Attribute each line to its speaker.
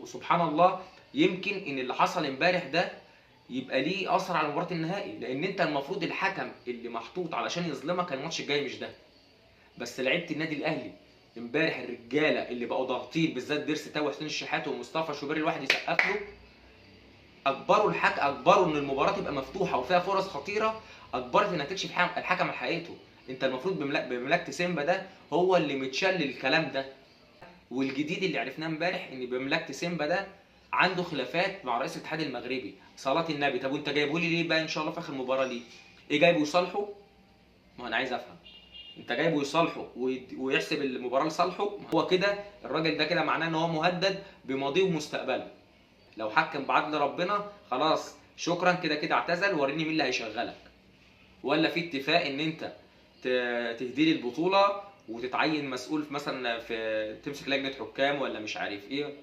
Speaker 1: سبحان الله، يمكن ان اللي حصل امبارح ده يبقى ليه اثر على مباراه النهائي، لان انت المفروض الحكم اللي محطوط علشان يظلمك الماتش الجاي مش ده. بس لعيبه النادي الاهلي امبارح، الرجاله اللي بقوا ضاغطين، بالذات بيرسي تاو وحسين الشحات ومصطفى شوبير، الواحد يسقف له، اجبروا ان المباراه تبقى مفتوحه وفيها فرص خطيره، اجبرت انها تكشف الحكم عن حقيقته. انت المفروض بمملكه سيمبا ده هو اللي متشل الكلام ده. والجديد اللي عرفناه امبارح ان بمملكه سيمبا ده عنده خلافات مع رئيس الاتحاد المغربي صلاه النبي. طب وانت جايبه لي ليه بقى ان شاء الله في اخر المباراه ليه؟ ايه جايبه يصالحه؟ ما انا عايز افهم. انت جايبه يصالحه ويحسب المباراه لصالحه؟ هو كده الراجل ده كده معناه ان هو مهدد بماضيه ومستقبله. لو حكم بعدل ربنا خلاص شكرا، كده كده اعتزل، وريني مين اللي هيشغلك. ولا في اتفاق ان انت تهدي لي البطوله وتتعين مسؤول مثلا في تمسك لجنه حكام ولا مش عارف ايه.